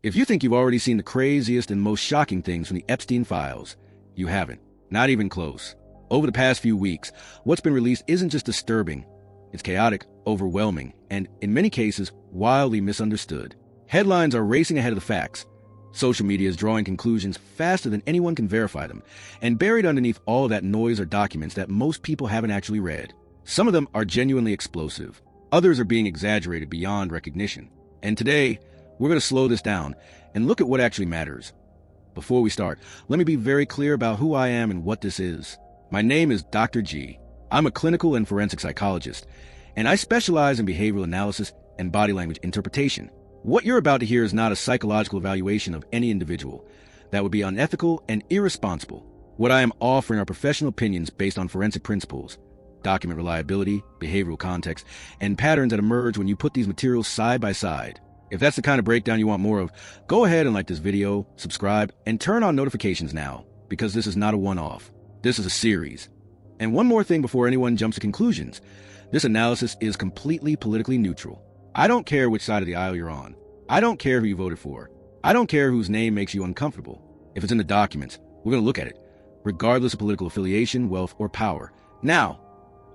If you think you've already seen the craziest and most shocking things from the Epstein files, you haven't. Not even close. Over the past few weeks, what's been released isn't just disturbing. It's chaotic, overwhelming, and, in many cases, wildly misunderstood. Headlines are racing ahead of the facts. Social media is drawing conclusions faster than anyone can verify them, and buried underneath all of that noise are documents that most people haven't actually read. Some of them are genuinely explosive. Others are being exaggerated beyond recognition. And today, we're going to slow this down and look at what actually matters. Before we start, let me be very clear about who I am and what this is. My name is Dr. G. I'm a clinical and forensic psychologist, and I specialize in behavioral analysis and body language interpretation. What you're about to hear is not a psychological evaluation of any individual. That would be unethical and irresponsible. What I am offering are professional opinions based on forensic principles, document reliability, behavioral context, and patterns that emerge when you put these materials side by side. If that's the kind of breakdown you want more of, go ahead and like this video, subscribe, and turn on notifications now, because this is not a one-off. This is a series. And one more thing before anyone jumps to conclusions. This analysis is completely politically neutral. I don't care which side of the aisle you're on. I don't care who you voted for. I don't care whose name makes you uncomfortable. If it's in the documents, we're going to look at it, regardless of political affiliation, wealth, or power. Now,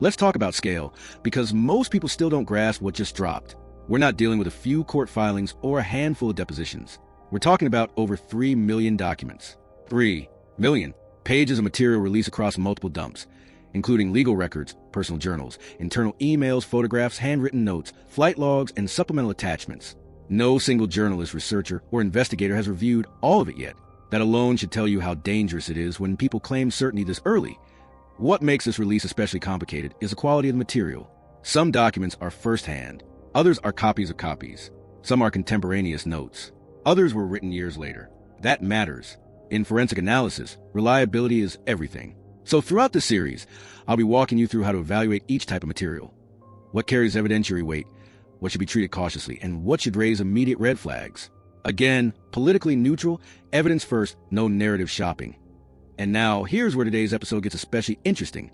let's talk about scale, because most people still don't grasp what just dropped. We're not dealing with a few court filings or a handful of depositions. We're talking about over 3 million documents. 3 million pages of material released across multiple dumps, including legal records, personal journals, internal emails, photographs, handwritten notes, flight logs, and supplemental attachments. No single journalist, researcher, or investigator has reviewed all of it yet. That alone should tell you how dangerous it is when people claim certainty this early. What makes this release especially complicated is the quality of the material. Some documents are first-hand. Others are copies of copies. Some are contemporaneous notes. Others were written years later. That matters. In forensic analysis, reliability is everything. So throughout the series, I'll be walking you through how to evaluate each type of material. What carries evidentiary weight, what should be treated cautiously, and what should raise immediate red flags. Again, politically neutral, evidence first, no narrative shopping. And now, here's where today's episode gets especially interesting.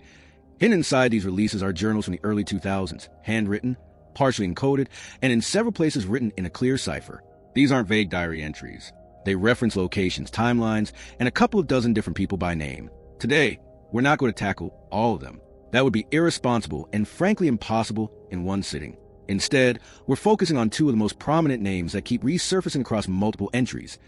Hidden inside these releases are journals from the early 2000s, handwritten, partially encoded, and in several places written in a clear cipher. These aren't vague diary entries. They reference locations, timelines, and a couple of dozen different people by name. Today, we're not going to tackle all of them. That would be irresponsible and frankly impossible in one sitting. Instead, we're focusing on two of the most prominent names that keep resurfacing across multiple entries.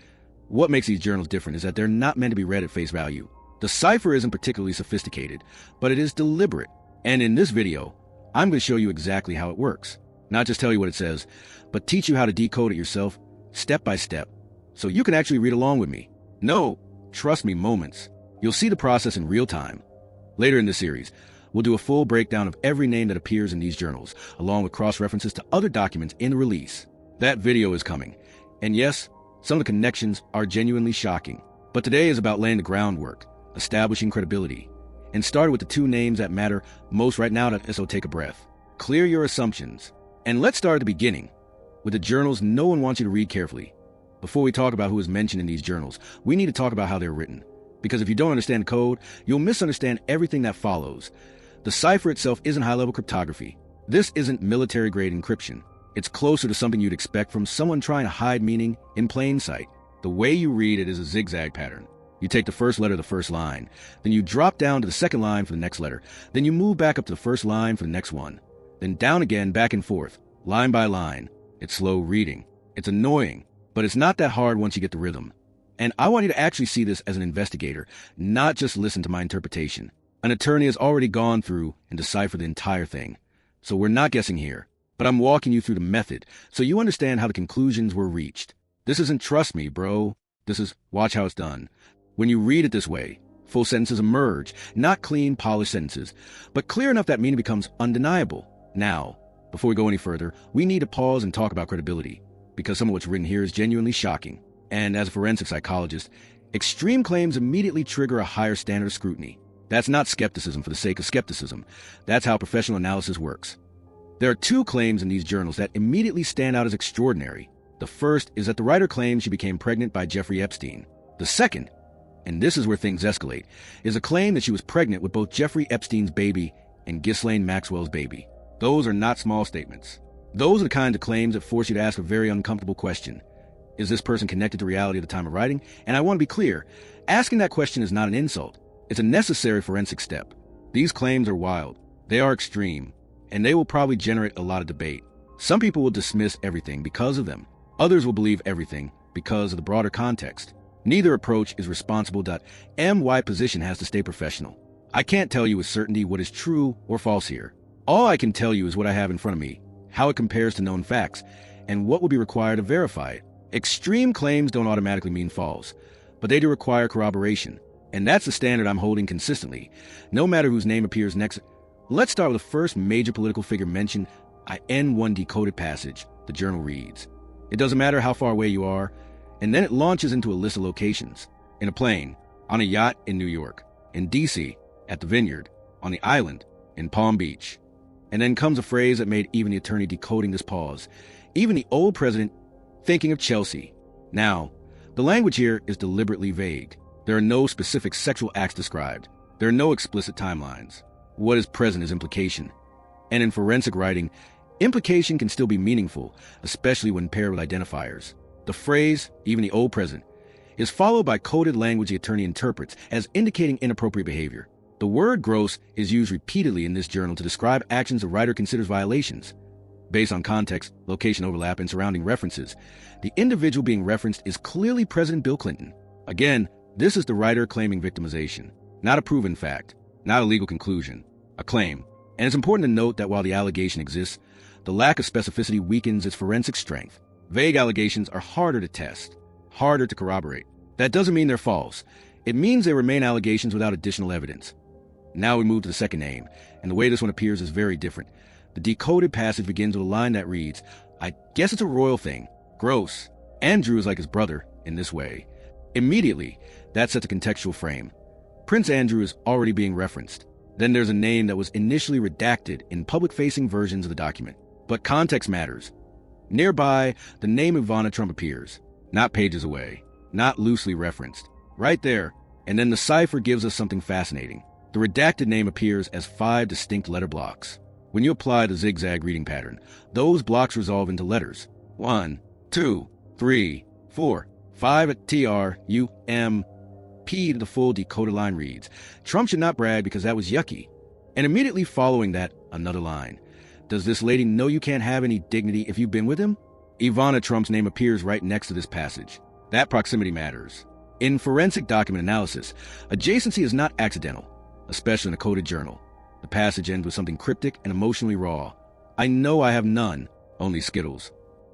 What makes these journals different is that they're not meant to be read at face value. The cipher isn't particularly sophisticated, but it is deliberate. And in this video, I'm going to show you exactly how it works. Not just tell you what it says, but teach you how to decode it yourself, step by step, so you can actually read along with me. No, trust me, moments. You'll see the process in real time. Later in this series, we'll do a full breakdown of every name that appears in these journals, along with cross-references to other documents in the release. That video is coming. And yes, some of the connections are genuinely shocking. But today is about laying the groundwork, establishing credibility, and starting with the two names that matter most right now. So take a breath. Clear your assumptions. And let's start at the beginning, with the journals no one wants you to read carefully. Before we talk about who is mentioned in these journals, we need to talk about how they're written. Because if you don't understand code, you'll misunderstand everything that follows. The cipher itself isn't high-level cryptography. This isn't military-grade encryption. It's closer to something you'd expect from someone trying to hide meaning in plain sight. The way you read it is a zigzag pattern. You take the first letter of the first line, then you drop down to the second line for the next letter, then you move back up to the first line for the next one, then down again, back and forth, line by line. It's slow reading. It's annoying, but it's not that hard once you get the rhythm. And I want you to actually see this as an investigator, not just listen to my interpretation. An attorney has already gone through and deciphered the entire thing. So we're not guessing here, but I'm walking you through the method so you understand how the conclusions were reached. This isn't trust me, bro. This is watch how it's done. When you read it this way, full sentences emerge, not clean, polished sentences, but clear enough that meaning becomes undeniable. Now, before we go any further, we need to pause and talk about credibility, because some of what's written here is genuinely shocking. And as a forensic psychologist, extreme claims immediately trigger a higher standard of scrutiny. That's not skepticism for the sake of skepticism. That's how professional analysis works. There are two claims in these journals that immediately stand out as extraordinary. The first is that the writer claims she became pregnant by Jeffrey Epstein. The second, and this is where things escalate, is a claim that she was pregnant with both Jeffrey Epstein's baby and Ghislaine Maxwell's baby. Those are not small statements. Those are the kinds of claims that force you to ask a very uncomfortable question. Is this person connected to reality at the time of writing? And I want to be clear, asking that question is not an insult. It's a necessary forensic step. These claims are wild. They are extreme, and they will probably generate a lot of debate. Some people will dismiss everything because of them. Others will believe everything because of the broader context. Neither approach is responsible. My position has to stay professional. I can't tell you with certainty what is true or false here. All I can tell you is what I have in front of me, how it compares to known facts, and what will be required to verify it. Extreme claims don't automatically mean false, but they do require corroboration. And that's the standard I'm holding consistently, no matter whose name appears next. Let's start with the first major political figure mentioned. I N1 decoded passage, the journal reads. It doesn't matter how far away you are, and then it launches into a list of locations. In a plane, on a yacht in New York, in D.C., at the Vineyard, on the island, in Palm Beach. And then comes a phrase that made even the attorney decoding this pause. Even the old president thinking of Chelsea. Now, the language here is deliberately vague. There are no specific sexual acts described. There are no explicit timelines. What is present is implication. And in forensic writing, implication can still be meaningful, especially when paired with identifiers. The phrase, even the old president, is followed by coded language the attorney interprets as indicating inappropriate behavior. The word gross is used repeatedly in this journal to describe actions the writer considers violations. Based on context, location overlap, and surrounding references, the individual being referenced is clearly President Bill Clinton. Again, this is the writer claiming victimization, not a proven fact, not a legal conclusion, a claim. And it's important to note that while the allegation exists, the lack of specificity weakens its forensic strength. Vague allegations are harder to test, harder to corroborate. That doesn't mean they're false. It means they remain allegations without additional evidence. Now we move to the second name, and the way this one appears is very different. The decoded passage begins with a line that reads, I guess it's a royal thing. Gross. Andrew is like his brother in this way. Immediately, that sets a contextual frame. Prince Andrew is already being referenced. Then there's a name that was initially redacted in public-facing versions of the document. But context matters. Nearby, the name Ivana Trump appears. Not pages away. Not loosely referenced. Right there. And then the cipher gives us something fascinating. The redacted name appears as 5 distinct letter blocks. When you apply the zigzag reading pattern, those blocks resolve into letters. 1, 2, 3, 4, 5 at TRUM. P to the full decoded line reads, Trump should not brag because that was yucky. And immediately following that, another line. Does this lady know you can't have any dignity if you've been with him? Ivana Trump's name appears right next to this passage. That proximity matters. In forensic document analysis, adjacency is not accidental, especially in a coded journal. The passage ends with something cryptic and emotionally raw. I know I have none, only Skittles.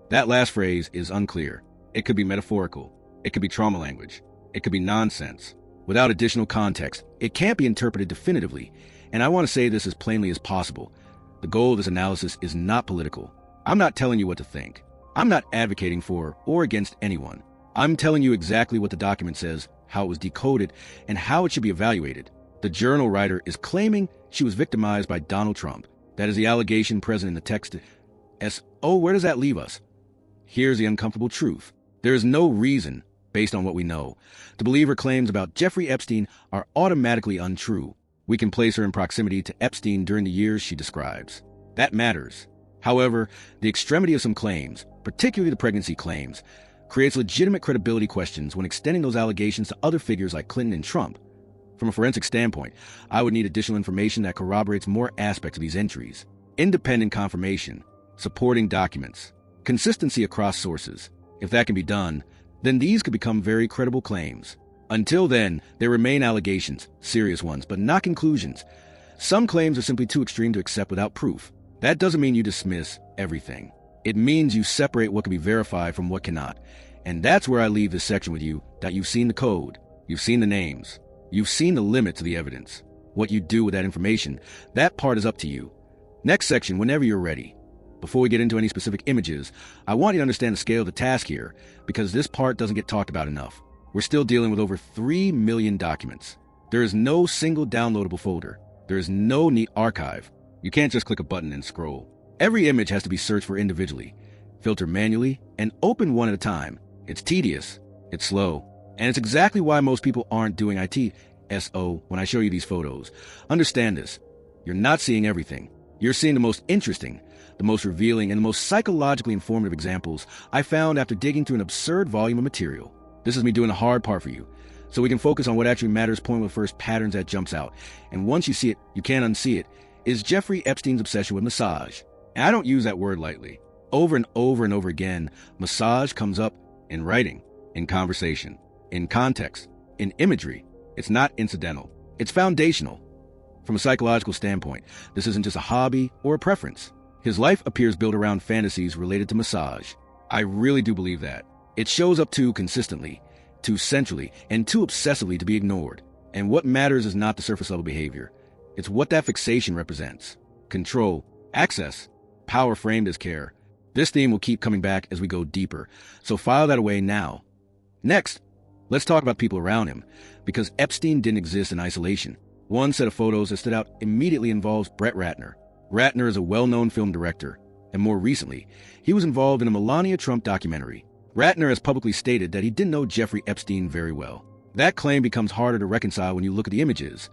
That last phrase is unclear. It could be metaphorical. It could be trauma language. It could be nonsense. Without additional context, it can't be interpreted definitively. And I want to say this as plainly as possible. The goal of this analysis is not political. I'm not telling you what to think. I'm not advocating for or against anyone. I'm telling you exactly what the document says, how it was decoded, and how it should be evaluated. The journal writer is claiming she was victimized by Donald Trump. That is the allegation present in the text. Where does that leave us? Here's the uncomfortable truth. There is no reason, based on what we know, to believe her claims about Jeffrey Epstein are automatically untrue. We can place her in proximity to Epstein during the years she describes. That matters. However, the extremity of some claims, particularly the pregnancy claims, creates legitimate credibility questions when extending those allegations to other figures like Clinton and Trump. From a forensic standpoint, I would need additional information that corroborates more aspects of these entries. Independent confirmation, supporting documents, consistency across sources. If that can be done, then these could become very credible claims. Until then, there remain allegations, serious ones, but not conclusions. Some claims are simply too extreme to accept without proof. That doesn't mean you dismiss everything. It means you separate what can be verified from what cannot. And that's where I leave this section with you, that you've seen the code, you've seen the names, you've seen the limits of the evidence. What you do with that information, that part is up to you. Next section, whenever you're ready. Before we get into any specific images, I want you to understand the scale of the task here, because this part doesn't get talked about enough. We're still dealing with over 3 million documents. There is no single downloadable folder. There is no neat archive. You can't just click a button and scroll. Every image has to be searched for individually, filtered manually, and opened one at a time. It's tedious, it's slow, and it's exactly why most people aren't doing ITSO when I show you these photos. Understand this. You're not seeing everything. You're seeing the most interesting, the most revealing, and the most psychologically informative examples I found after digging through an absurd volume of material. This is me doing the hard part for you, so we can focus on what actually matters. Point with first patterns that jumps out, and once you see it, you can't unsee it, is Jeffrey Epstein's obsession with massage. And I don't use that word lightly. Over and over and over again, massage comes up in writing, in conversation, in context, in imagery. It's not incidental. It's foundational. From a psychological standpoint, this isn't just a hobby or a preference. His life appears built around fantasies related to massage. I really do believe that. It shows up too consistently, too centrally, and too obsessively to be ignored. And what matters is not the surface-level behavior. It's what that fixation represents. Control, access, power framed as care. This theme will keep coming back as we go deeper, so file that away now. Next, let's talk about people around him, because Epstein didn't exist in isolation. One set of photos that stood out immediately involves Brett Ratner. Ratner is a well-known film director, and more recently, he was involved in a Melania Trump documentary. Ratner has publicly stated that he didn't know Jeffrey Epstein very well. That claim becomes harder to reconcile when you look at the images.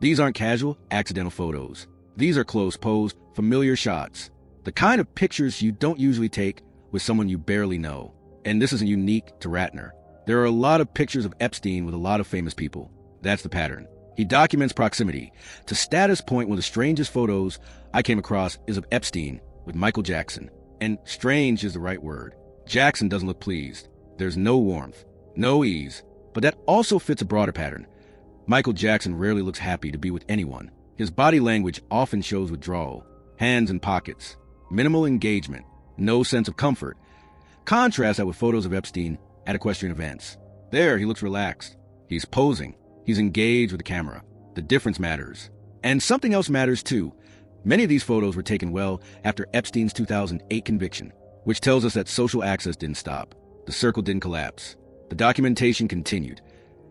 These aren't casual, accidental photos. These are close-posed, familiar shots. The kind of pictures you don't usually take with someone you barely know. And this isn't unique to Ratner. There are a lot of pictures of Epstein with a lot of famous people. That's the pattern. He documents proximity. To status point, one of the strangest photos I came across is of Epstein with Michael Jackson. And strange is the right word. Jackson doesn't look pleased. There's no warmth, no ease. But that also fits a broader pattern. Michael Jackson rarely looks happy to be with anyone. His body language often shows withdrawal, hands in pockets, minimal engagement, no sense of comfort. Contrast that with photos of Epstein at equestrian events. There, he looks relaxed. He's posing. He's engaged with the camera. The difference matters. And something else matters too. Many of these photos were taken well after Epstein's 2008 conviction, which tells us that social access didn't stop. The circle didn't collapse. The documentation continued.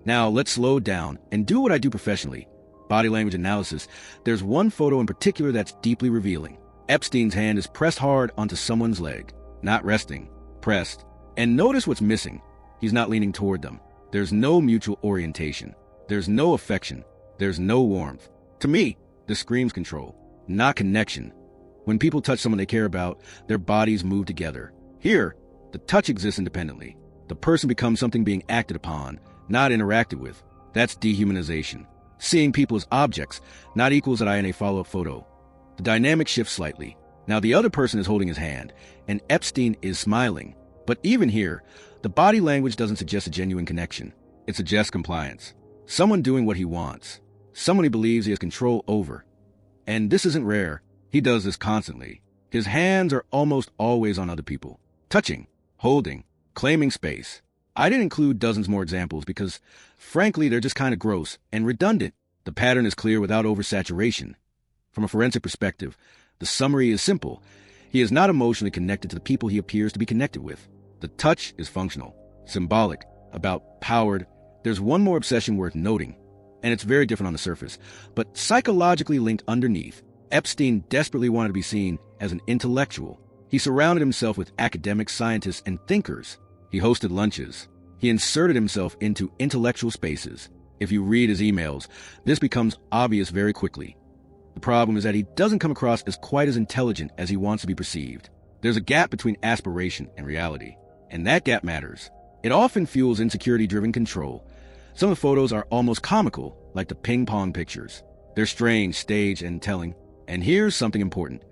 Now, let's slow down and do what I do professionally. Body language analysis. There's one photo in particular that's deeply revealing. Epstein's hand is pressed hard onto someone's leg. Not resting. Pressed. And notice what's missing. He's not leaning toward them. There's no mutual orientation. There's no affection. There's no warmth. To me, this screams control, not connection. When people touch someone they care about, their bodies move together. Here, the touch exists independently. The person becomes something being acted upon, not interacted with. That's dehumanization. Seeing people as objects, not equals that in a follow-up photo. The dynamic shifts slightly. Now the other person is holding his hand, and Epstein is smiling. But even here, the body language doesn't suggest a genuine connection. It suggests compliance. Someone doing what he wants. Someone he believes he has control over. And this isn't rare. He does this constantly. His hands are almost always on other people. Touching, holding, claiming space. I didn't include dozens more examples because, frankly, they're just kind of gross and redundant. The pattern is clear without oversaturation. From a forensic perspective, the summary is simple. He is not emotionally connected to the people he appears to be connected with. The touch is functional, symbolic, about powered. There's one more obsession worth noting, and it's very different on the surface, but psychologically linked underneath. Epstein desperately wanted to be seen as an intellectual. He surrounded himself with academics, scientists, and thinkers. He hosted lunches. He inserted himself into intellectual spaces. If you read his emails, this becomes obvious very quickly. The problem is that he doesn't come across as quite as intelligent as he wants to be perceived. There's a gap between aspiration and reality, and that gap matters. It often fuels insecurity-driven control. Some of the photos are almost comical, like the ping-pong pictures. They're strange, staged, and telling. And here's something important.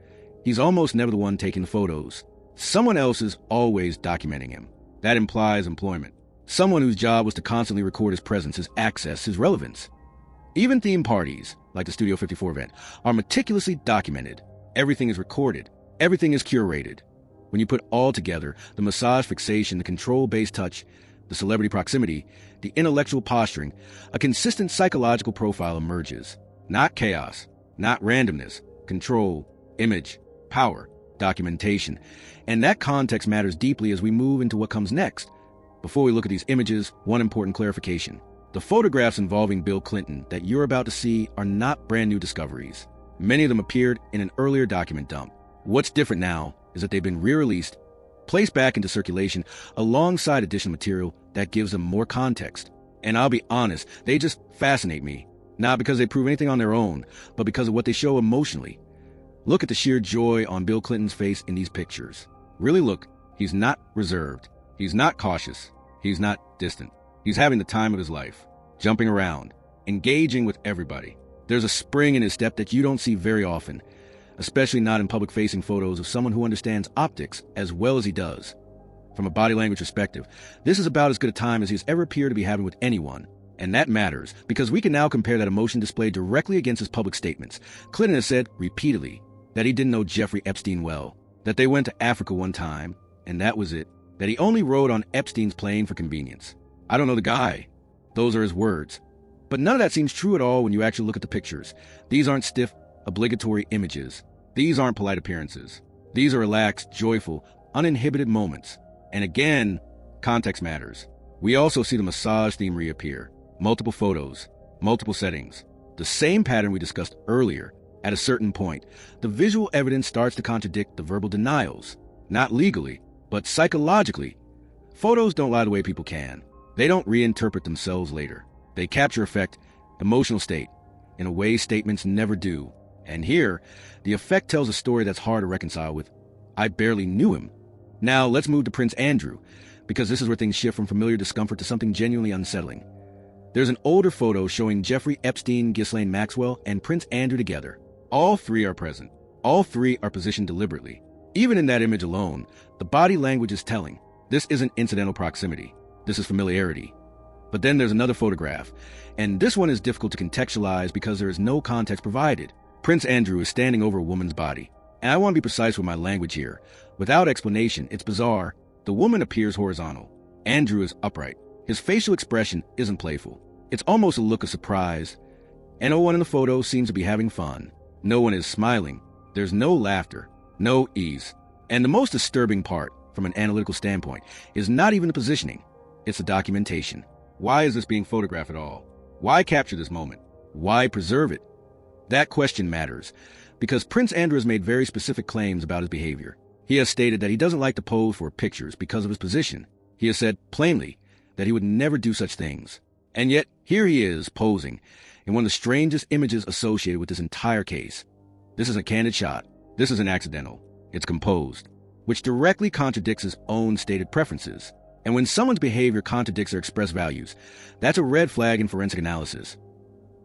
He's almost never the one taking the photos. Someone else is always documenting him. That implies employment. Someone whose job was to constantly record his presence, his access, his relevance. Even theme parties, like the Studio 54 event, are meticulously documented. Everything is recorded. Everything is curated. When you put all together, the massage fixation, the control-based touch, the celebrity proximity, the intellectual posturing, a consistent psychological profile emerges. Not chaos, not randomness, control, image, power, documentation. And that context matters deeply as we move into what comes next. Before we look at these images, one important clarification. The photographs involving Bill Clinton that you're about to see are not brand new discoveries. Many of them appeared in an earlier document dump. What's different now is that they've been re-released, placed back into circulation alongside additional material that gives them more context. And I'll be honest, they just fascinate me. Not because they prove anything on their own, but because of what they show emotionally. Look at the sheer joy on Bill Clinton's face in these pictures. Really look, he's not reserved. He's not cautious. He's not distant. He's having the time of his life, jumping around, engaging with everybody. There's a spring in his step that you don't see very often, especially not in public-facing photos of someone who understands optics as well as he does. From a body language perspective, this is about as good a time as he's ever appeared to be having with anyone. And that matters, because we can now compare that emotion displayed directly against his public statements. Clinton has said repeatedly that he didn't know Jeffrey Epstein well, that they went to Africa one time, and that was it, that he only rode on Epstein's plane for convenience. I don't know the guy. Those are his words. But none of that seems true at all when you actually look at the pictures. These aren't stiff, obligatory images. These aren't polite appearances. These are relaxed, joyful, uninhibited moments. And again, context matters. We also see the massage theme reappear. Multiple photos, multiple settings. The same pattern we discussed earlier. At a certain point, the visual evidence starts to contradict the verbal denials. Not legally, but psychologically. Photos don't lie the way people can. They don't reinterpret themselves later. They capture effect, emotional state, in a way statements never do. And here, the effect tells a story that's hard to reconcile with, I barely knew him. Now, let's move to Prince Andrew, because this is where things shift from familiar discomfort to something genuinely unsettling. There's an older photo showing Jeffrey Epstein, Ghislaine Maxwell, and Prince Andrew together. All three are present. All three are positioned deliberately. Even in that image alone, the body language is telling. This isn't incidental proximity. This is familiarity. But then there's another photograph, and this one is difficult to contextualize because there is no context provided. Prince Andrew is standing over a woman's body. And I want to be precise with my language here. Without explanation, it's bizarre. The woman appears horizontal. Andrew is upright. His facial expression isn't playful. It's almost a look of surprise. And no one in the photo seems to be having fun. No one is smiling. There's no laughter, no ease. And the most disturbing part, from an analytical standpoint, is not even the positioning. It's the documentation. Why is this being photographed at all? Why capture this moment? Why preserve it? That question matters, because Prince Andrew has made very specific claims about his behavior. He has stated that he doesn't like to pose for pictures because of his position. He has said plainly that he would never do such things. And yet, here he is, posing, in one of the strangest images associated with this entire case. This is a candid shot. This isn't accidental. It's composed, which directly contradicts his own stated preferences. And when someone's behavior contradicts their expressed values, that's a red flag in forensic analysis.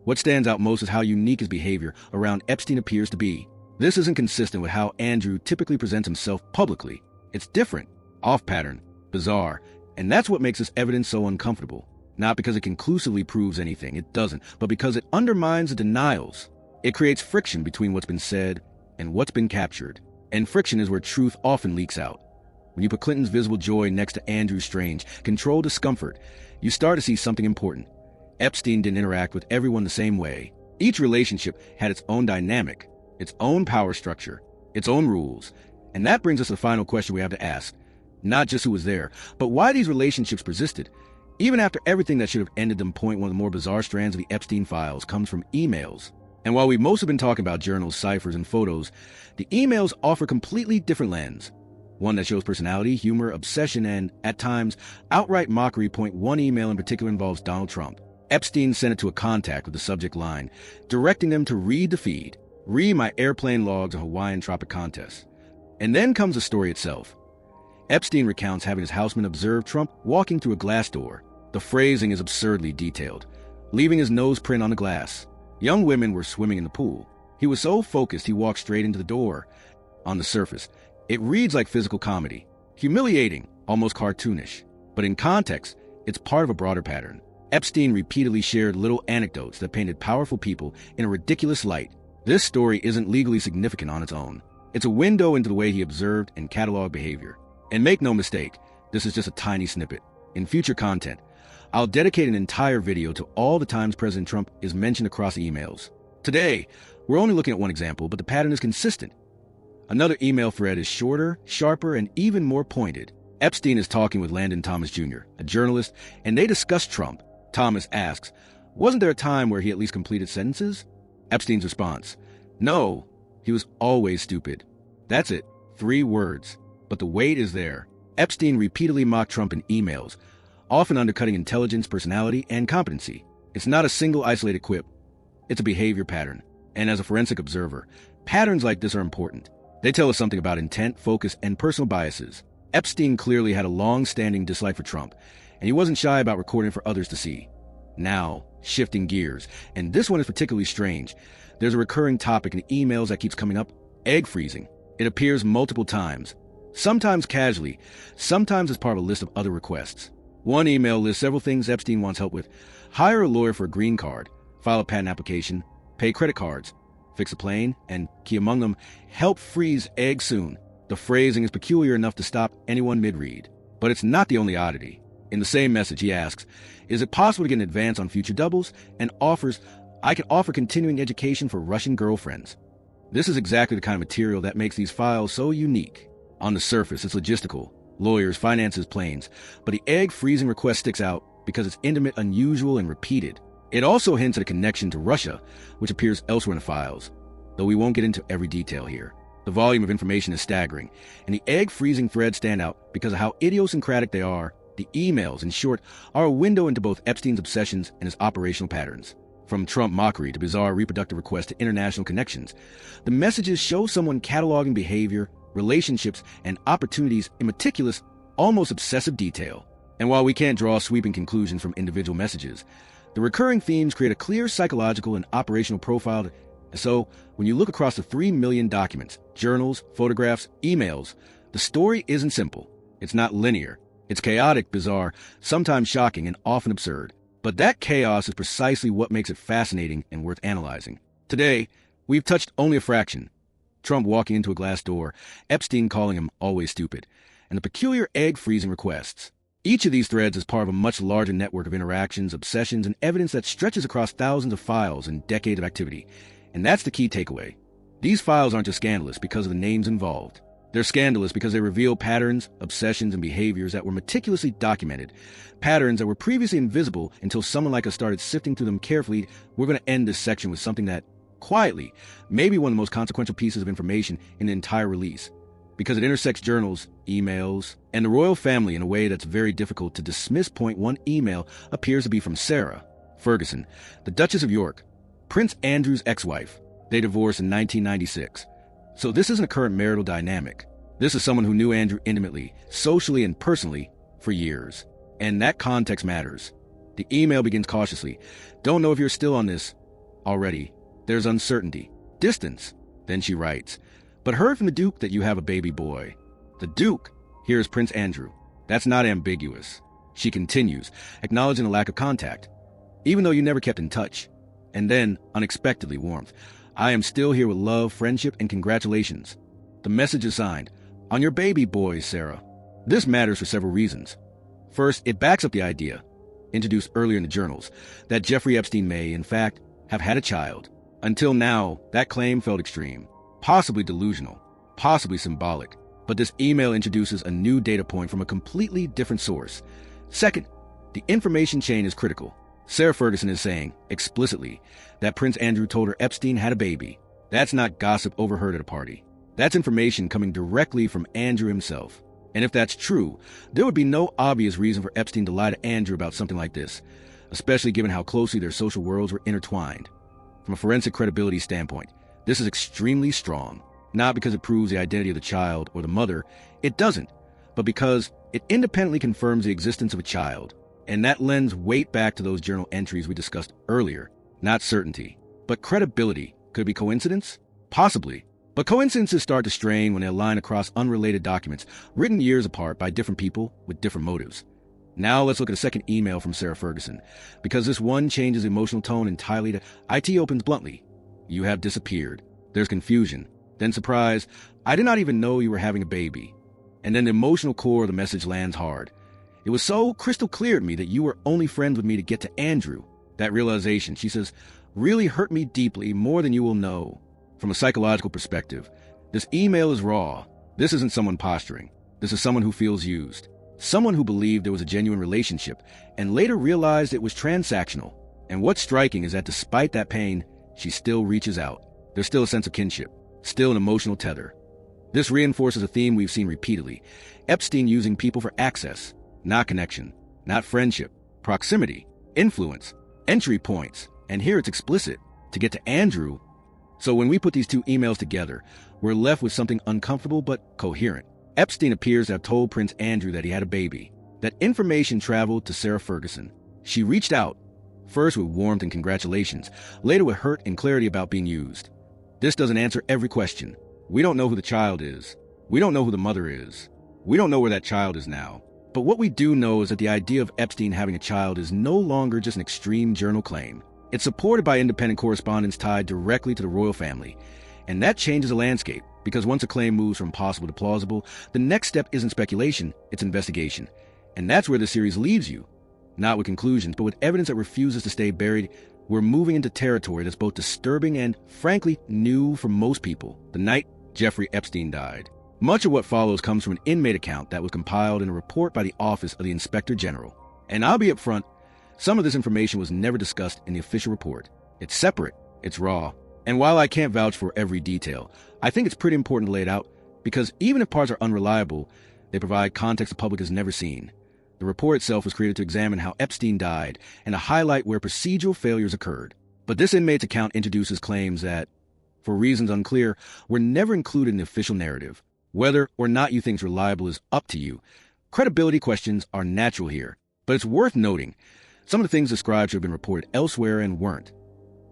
What stands out most is how unique his behavior around Epstein appears to be. This isn't consistent with how Andrew typically presents himself publicly. It's different, off-pattern, bizarre, and that's what makes this evidence so uncomfortable. Not because it conclusively proves anything, it doesn't, but because it undermines the denials. It creates friction between what's been said and what's been captured. And friction is where truth often leaks out. When you put Clinton's visible joy next to Andrew's strange, controlled discomfort, you start to see something important. Epstein didn't interact with everyone the same way. Each relationship had its own dynamic, its own power structure, its own rules. And that brings us to the final question we have to ask. Not just who was there, but why these relationships persisted. Even after everything that should have ended them, one of the more bizarre strands of the Epstein files comes from emails. And while we most have been talking about journals, ciphers, and photos, the emails offer a completely different lens. One that shows personality, humor, obsession, and, at times, outright mockery. One email in particular involves Donald Trump. Epstein sent it to a contact with the subject line, directing them to read the feed. Read my airplane logs of Hawaiian tropic contests. And then comes the story itself. Epstein recounts having his houseman observe Trump walking through a glass door. The phrasing is absurdly detailed, leaving his nose print on the glass. Young women were swimming in the pool. He was so focused he walked straight into the door. On the surface, it reads like physical comedy. Humiliating, almost cartoonish. But in context, it's part of a broader pattern. Epstein repeatedly shared little anecdotes that painted powerful people in a ridiculous light. This story isn't legally significant on its own. It's a window into the way he observed and cataloged behavior. And make no mistake, this is just a tiny snippet. In future content, I'll dedicate an entire video to all the times President Trump is mentioned across emails. Today, we're only looking at one example, but the pattern is consistent. Another email thread is shorter, sharper, and even more pointed. Epstein is talking with Landon Thomas Jr., a journalist, and they discuss Trump. Thomas asks, wasn't there a time where he at least completed sentences? Epstein's response, no, he was always stupid. That's it, 3 words. But the weight is there. Epstein repeatedly mocked Trump in emails, often undercutting intelligence, personality, and competency. It's not a single isolated quip. It's a behavior pattern. And as a forensic observer, Patterns like this are important. They tell us something about intent, focus, and personal biases. Epstein clearly had a long-standing dislike for Trump, and he wasn't shy about recording for others to see. Now, shifting gears, and this one is particularly strange. There's a recurring topic in emails that keeps coming up: egg freezing. It appears multiple times, sometimes casually, sometimes as part of a list of other requests. One email lists several things Epstein wants help with: hire a lawyer for a green card, file a patent application, pay credit cards, fix a plane, and, key among them, help freeze eggs soon. The phrasing is peculiar enough to stop anyone mid-read. But it's not the only oddity. In the same message, he asks, is it possible to get an advance on future doubles? And offers, I can offer continuing education for Russian girlfriends. This is exactly the kind of material that makes these files so unique. On the surface, it's logistical: lawyers, finances, planes. But the egg freezing request sticks out because it's intimate, unusual, and repeated. It also hints at a connection to Russia, which appears elsewhere in the files, though we won't get into every detail here. The volume of information is staggering, and the egg freezing threads stand out because of how idiosyncratic they are. The emails, in short, are a window into both Epstein's obsessions and his operational patterns. From Trump mockery to bizarre reproductive requests to international connections, the messages show someone cataloging behavior, relationships, and opportunities in meticulous, almost obsessive detail. And while we can't draw sweeping conclusions from individual messages, the recurring themes create a clear psychological and operational profile. So, when you look across the 3 million documents, journals, photographs, emails, the story isn't simple. It's not linear. It's chaotic, bizarre, sometimes shocking, and often absurd. But that chaos is precisely what makes it fascinating and worth analyzing. Today, we've touched only a fraction. Trump walking into a glass door, Epstein calling him always stupid, and the peculiar egg-freezing requests. Each of these threads is part of a much larger network of interactions, obsessions, and evidence that stretches across thousands of files and decades of activity. And that's the key takeaway. These files aren't just scandalous because of the names involved. They're scandalous because they reveal patterns, obsessions, and behaviors that were meticulously documented, patterns that were previously invisible until someone like us started sifting through them carefully. We're going to end this section with something that, quietly, may be one of the most consequential pieces of information in the entire release, because it intersects journals, emails, and the royal family in a way that's very difficult to dismiss. Point one email appears to be from Sarah Ferguson, the Duchess of York, Prince Andrew's ex-wife. They divorced in 1996. So this isn't a current marital dynamic. This is someone who knew Andrew intimately, socially and personally, for years. And that context matters. The email begins cautiously. Don't know if you're still on this already. There's uncertainty, distance. Then she writes, but heard from the Duke that you have a baby boy. The Duke? Here is Prince Andrew. That's not ambiguous. She continues, acknowledging the lack of contact, even though you never kept in touch. And then, unexpectedly, warmth. I am still here with love, friendship, and congratulations. The message is signed, on your baby boy, Sarah. This matters for several reasons. First, it backs up the idea, introduced earlier in the journals, that Jeffrey Epstein may, in fact, have had a child. Until now, that claim felt extreme, possibly delusional, possibly symbolic. But this email introduces a new data point from a completely different source. Second, the information chain is critical. Sarah Ferguson is saying, explicitly, that Prince Andrew told her Epstein had a baby. That's not gossip overheard at a party. That's information coming directly from Andrew himself. And if that's true, there would be no obvious reason for Epstein to lie to Andrew about something like this, especially given how closely their social worlds were intertwined. From a forensic credibility standpoint, this is extremely strong. Not because it proves the identity of the child or the mother, it doesn't, but because it independently confirms the existence of a child. And that lends weight back to those journal entries we discussed earlier. Not certainty, but credibility. Could it be coincidence? Possibly. But coincidences start to strain when they align across unrelated documents, written years apart by different people with different motives. Now let's look at a second email from Sarah Ferguson, because this one changes the emotional tone entirely to IT opens bluntly. You have disappeared. There's confusion. Then surprise. I did not even know you were having a baby. And then the emotional core of the message lands hard. It was so crystal clear to me that you were only friends with me to get to Andrew. That realization, she says, really hurt me deeply, more than you will know. From a psychological perspective, this email is raw. This isn't someone posturing. This is someone who feels used. Someone who believed there was a genuine relationship and later realized it was transactional. And what's striking is that despite that pain, she still reaches out. There's still a sense of kinship, still an emotional tether. This reinforces a theme we've seen repeatedly. Epstein using people for access. Not connection, not friendship, proximity, influence, entry points, and here it's explicit, to get to Andrew. So when we put these two emails together, we're left with something uncomfortable but coherent. Epstein appears to have told Prince Andrew that he had a baby. That information traveled to Sarah Ferguson. She reached out, first with warmth and congratulations, later with hurt and clarity about being used. This doesn't answer every question. We don't know who the child is. We don't know who the mother is. We don't know where that child is now. But what we do know is that the idea of Epstein having a child is no longer just an extreme journal claim. It's supported by independent correspondence tied directly to the royal family. And that changes the landscape, because once a claim moves from possible to plausible, the next step isn't speculation, it's investigation. And that's where the series leaves you. Not with conclusions, but with evidence that refuses to stay buried. We're moving into territory that's both disturbing and, frankly, new for most people. The night Jeffrey Epstein died. Much of what follows comes from an inmate account that was compiled in a report by the Office of the Inspector General. And I'll be upfront, some of this information was never discussed in the official report. It's separate, it's raw. And while I can't vouch for every detail, I think it's pretty important to lay it out, because even if parts are unreliable, they provide context the public has never seen. The report itself was created to examine how Epstein died and to highlight where procedural failures occurred. But this inmate's account introduces claims that, for reasons unclear, were never included in the official narrative. Whether or not you think it's reliable is up to you. Credibility questions are natural here, but it's worth noting some of the things described should have been reported elsewhere and weren't.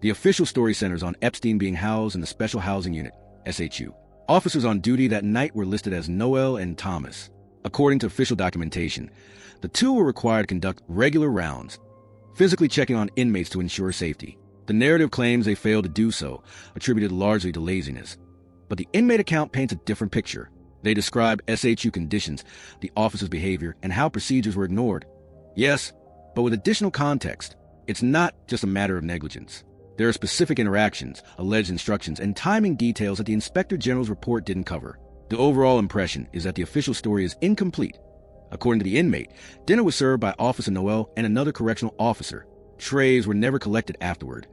The official story centers on Epstein being housed in the Special Housing Unit, SHU. Officers on duty that night were listed as Noel and Thomas. According to official documentation, the two were required to conduct regular rounds, physically checking on inmates to ensure safety. The narrative claims they failed to do so, attributed largely to laziness. But the inmate account paints a different picture. They describe SHU conditions, the officers' behavior, and how procedures were ignored. Yes, but with additional context. It's not just a matter of negligence. There are specific interactions, alleged instructions, and timing details that the Inspector General's report didn't cover. The overall impression is that the official story is incomplete. According to the inmate, dinner was served by Officer Noel and another correctional officer. Trays were never collected afterward,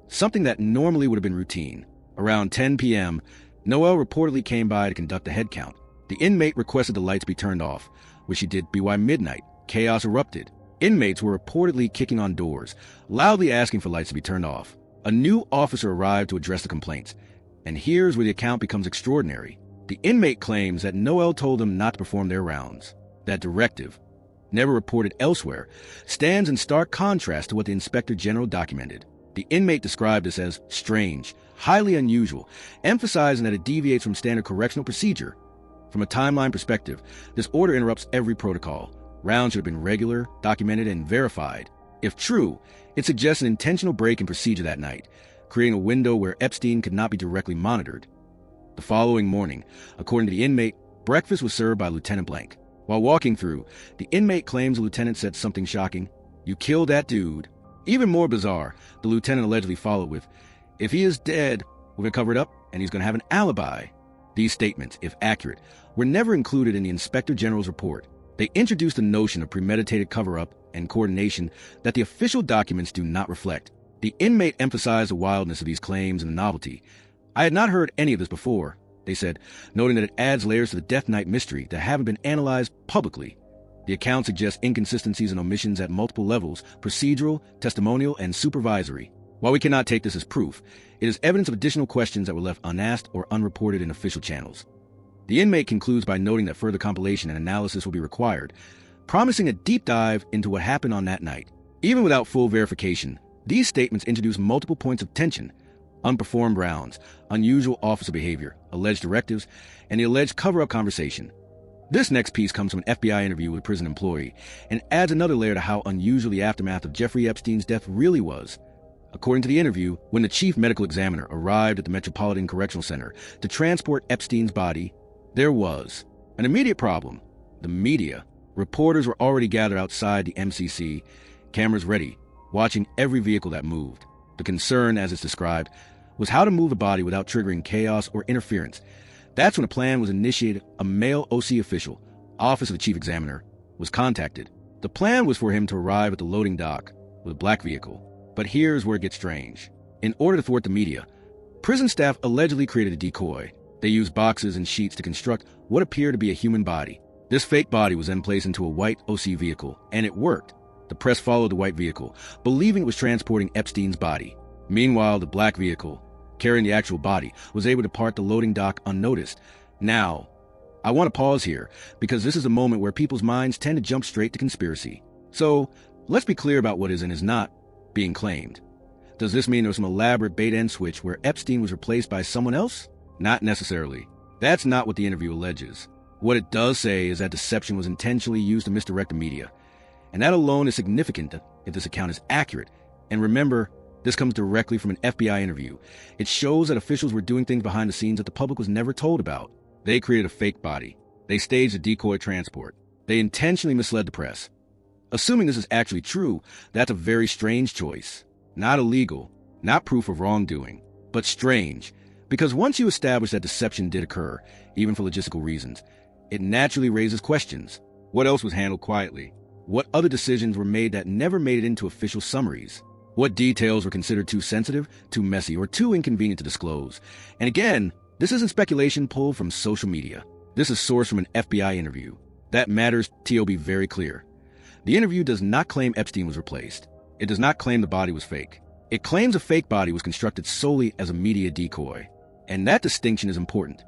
something that normally would have been routine. Around 10 p.m., Noel reportedly came by to conduct a head count. The inmate requested the lights be turned off, which she did by midnight. Chaos erupted. Inmates were reportedly kicking on doors, loudly asking for lights to be turned off. A new officer arrived to address the complaints. And here's where the account becomes extraordinary. The inmate claims that Noel told them not to perform their rounds. That directive, never reported elsewhere, stands in stark contrast to what the Inspector General documented. The inmate described this as strange, highly unusual, emphasizing that it deviates from standard correctional procedure. From a timeline perspective, this order interrupts every protocol. Rounds should have been regular, documented, and verified. If true, it suggests an intentional break in procedure that night, creating a window where Epstein could not be directly monitored. The following morning, according to the inmate, breakfast was served by Lieutenant Blank. While walking through, the inmate claims the lieutenant said something shocking. "You killed that dude." Even more bizarre, the lieutenant allegedly followed with, "If he is dead, we're going to cover it up, and he's going to have an alibi." These statements, if accurate, were never included in the Inspector General's report. They introduced the notion of premeditated cover-up and coordination that the official documents do not reflect. The inmate emphasized the wildness of these claims and the novelty. "I had not heard any of this before," they said, noting that it adds layers to the Death Night mystery that haven't been analyzed publicly. The account suggests inconsistencies and omissions at multiple levels: procedural, testimonial, and supervisory. While we cannot take this as proof, it is evidence of additional questions that were left unasked or unreported in official channels. The inmate concludes by noting that further compilation and analysis will be required, promising a deep dive into what happened on that night. Even without full verification, these statements introduce multiple points of tension: unperformed rounds, unusual officer behavior, alleged directives, and the alleged cover-up conversation. This next piece comes from an FBI interview with a prison employee and adds another layer to how unusual the aftermath of Jeffrey Epstein's death really was. According to the interview, when the chief medical examiner arrived at the Metropolitan Correctional Center to transport Epstein's body, there was an immediate problem: the media. Reporters were already gathered outside the MCC, cameras ready, watching every vehicle that moved. The concern, as it's described, was how to move the body without triggering chaos or interference. That's when a plan was initiated. A male OC official, Office of the Chief Examiner, was contacted. The plan was for him to arrive at the loading dock with a black vehicle. But here's where it gets strange. In order to thwart the media, prison staff allegedly created a decoy. They used boxes and sheets to construct what appeared to be a human body. This fake body was then placed into a white OC vehicle, and it worked. The press followed the white vehicle, believing it was transporting Epstein's body. Meanwhile, the black vehicle, carrying the actual body, was able to part the loading dock unnoticed. Now, I want to pause here, because this is a moment where people's minds tend to jump straight to conspiracy. So, let's be clear about what is and is not being claimed. Does this mean there was some elaborate bait-and switch where Epstein was replaced by someone else? Not necessarily. That's not what the interview alleges. What it does say is that deception was intentionally used to misdirect the media. And that alone is significant if this account is accurate. And remember, this comes directly from an FBI interview. It shows that officials were doing things behind the scenes that the public was never told about. They created a fake body. They staged a decoy transport. They intentionally misled the press. Assuming this is actually true, that's a very strange choice. Not illegal, not proof of wrongdoing, but strange. Because once you establish that deception did occur, even for logistical reasons, it naturally raises questions. What else was handled quietly? What other decisions were made that never made it into official summaries? What details were considered too sensitive, too messy, or too inconvenient to disclose? And again, this isn't speculation pulled from social media. This is sourced from an FBI interview. That matters, TOB very clear. The interview does not claim Epstein was replaced. It does not claim the body was fake. It claims a fake body was constructed solely as a media decoy. And that distinction is important.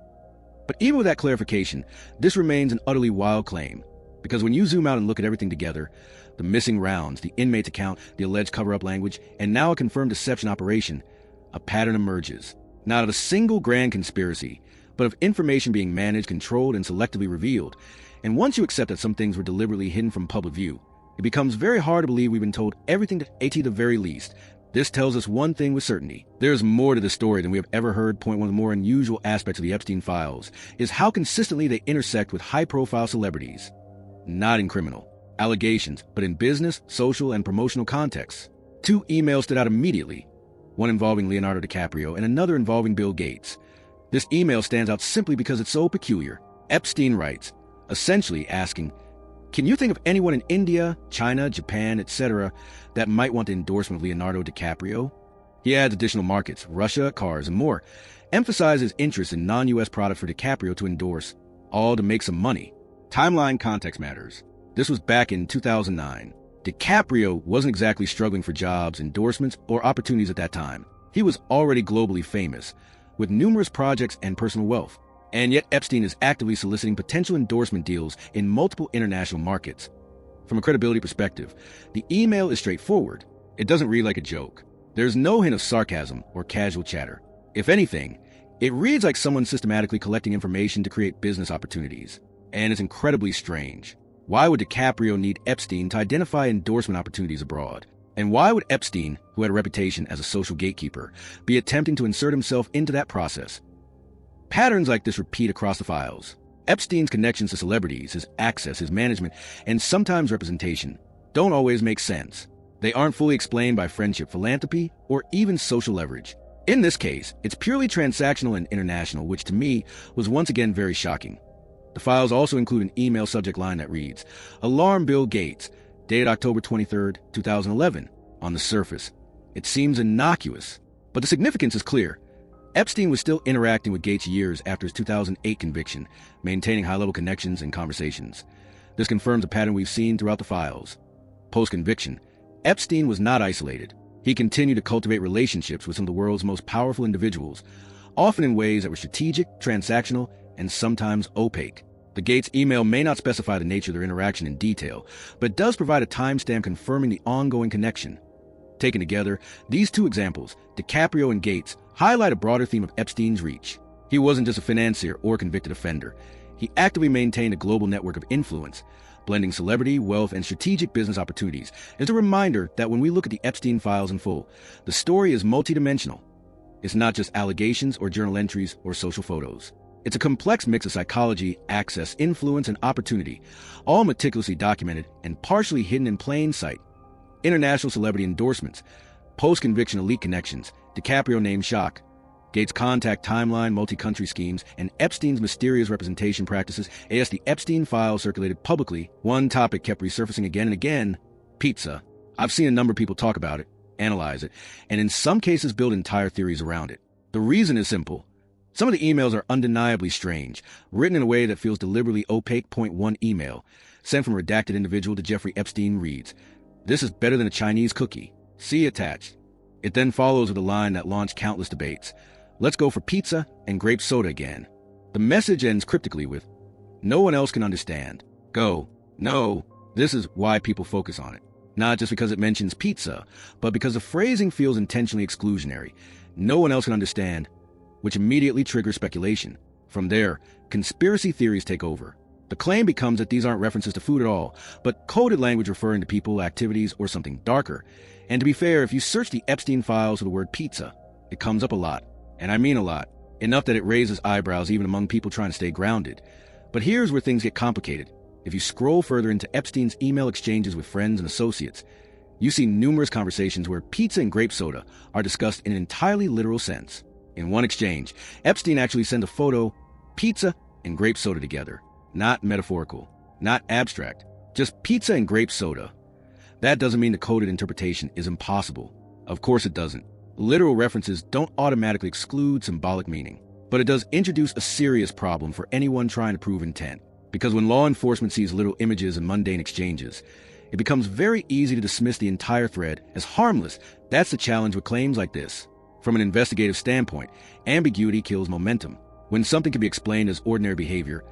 But even with that clarification, this remains an utterly wild claim. Because when you zoom out and look at everything together, the missing rounds, the inmate's account, the alleged cover-up language, and now a confirmed deception operation, a pattern emerges. Not of a single grand conspiracy, but of information being managed, controlled, and selectively revealed. And once you accept that some things were deliberately hidden from public view, it becomes very hard to believe we've been told everything at the very least. This tells us one thing with certainty. There's more to this story than we have ever heard. One of the more unusual aspects of the Epstein files is how consistently they intersect with high-profile celebrities. Not in criminal allegations, but in business, social, and promotional contexts. 2 emails stood out immediately, one involving Leonardo DiCaprio and another involving Bill Gates. This email stands out simply because it's so peculiar. Epstein writes, essentially asking, can you think of anyone in India, China, Japan, etc. that might want the endorsement of Leonardo DiCaprio? He adds additional markets, Russia, cars, and more, emphasizes interest in non-US products for DiCaprio to endorse, all to make some money. Timeline context matters. This was back in 2009. DiCaprio wasn't exactly struggling for jobs, endorsements, or opportunities at that time. He was already globally famous, with numerous projects and personal wealth. And yet Epstein is actively soliciting potential endorsement deals in multiple international markets. From a credibility perspective, the email is straightforward. It doesn't read like a joke. There's no hint of sarcasm or casual chatter. If anything, it reads like someone systematically collecting information to create business opportunities. And it's incredibly strange. Why would DiCaprio need Epstein to identify endorsement opportunities abroad? And why would Epstein, who had a reputation as a social gatekeeper, be attempting to insert himself into that process? Patterns like this repeat across the files. Epstein's connections to celebrities, his access, his management, and sometimes representation don't always make sense. They aren't fully explained by friendship, philanthropy, or even social leverage. In this case, it's purely transactional and international, which to me was once again very shocking. The files also include an email subject line that reads, Alarm Bill Gates, dated October 23, 2011. On the surface, it seems innocuous, but the significance is clear. Epstein was still interacting with Gates years after his 2008 conviction, maintaining high-level connections and conversations. This confirms a pattern we've seen throughout the files. Post-conviction, Epstein was not isolated. He continued to cultivate relationships with some of the world's most powerful individuals, often in ways that were strategic, transactional, and sometimes opaque. The Gates email may not specify the nature of their interaction in detail, but it does provide a timestamp confirming the ongoing connection. Taken together, these 2 examples, DiCaprio and Gates, highlight a broader theme of Epstein's reach. He wasn't just a financier or convicted offender. He actively maintained a global network of influence, blending celebrity, wealth, and strategic business opportunities. It's a reminder that when we look at the Epstein files in full, the story is multidimensional. It's not just allegations or journal entries or social photos. It's a complex mix of psychology, access, influence, and opportunity, all meticulously documented and partially hidden in plain sight. International celebrity endorsements, post-conviction elite connections, DiCaprio name shock, Gates' contact timeline, multi-country schemes, and Epstein's mysterious representation practices. As the Epstein files circulated publicly, one topic kept resurfacing again and again: pizza. I've seen a number of people talk about it, analyze it, and in some cases build entire theories around it. The reason is simple. Some of the emails are undeniably strange, written in a way that feels deliberately opaque. Point 1 email, sent from a redacted individual to Jeffrey Epstein, reads, "This is better than a Chinese cookie. See attached." It then follows with a line that launched countless debates. Let's go for pizza and grape soda again. The message ends cryptically with, no one else can understand. Go. No. This is why people focus on it. Not just because it mentions pizza, but because the phrasing feels intentionally exclusionary. No one else can understand, which immediately triggers speculation. From there, conspiracy theories take over. The claim becomes that these aren't references to food at all, but coded language referring to people, activities, or something darker. And to be fair, if you search the Epstein files for the word pizza, it comes up a lot. And I mean a lot. Enough that it raises eyebrows even among people trying to stay grounded. But here's where things get complicated. If you scroll further into Epstein's email exchanges with friends and associates, you see numerous conversations where pizza and grape soda are discussed in an entirely literal sense. In one exchange, Epstein actually sent a photo, pizza and grape soda together. Not metaphorical, not abstract, just pizza and grape soda. That doesn't mean the coded interpretation is impossible. Of course it doesn't. Literal references don't automatically exclude symbolic meaning. But it does introduce a serious problem for anyone trying to prove intent. Because when law enforcement sees little images and mundane exchanges, it becomes very easy to dismiss the entire thread as harmless. That's the challenge with claims like this. From an investigative standpoint, ambiguity kills momentum. When something can be explained as ordinary behavior,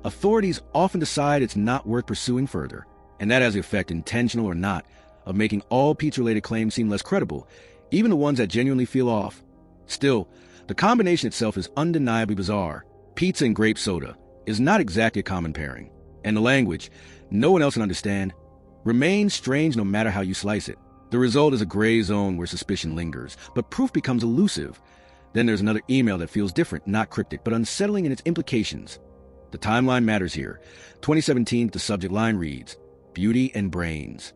authorities often decide it's not worth pursuing further. And that has the effect, intentional or not, of making all pizza-related claims seem less credible, even the ones that genuinely feel off. Still, the combination itself is undeniably bizarre. Pizza and grape soda is not exactly a common pairing. And the language, no one else can understand, remains strange no matter how you slice it. The result is a gray zone where suspicion lingers, but proof becomes elusive. Then there's another email that feels different, not cryptic, but unsettling in its implications. The timeline matters here. 2017, the subject line reads, Beauty and Brains.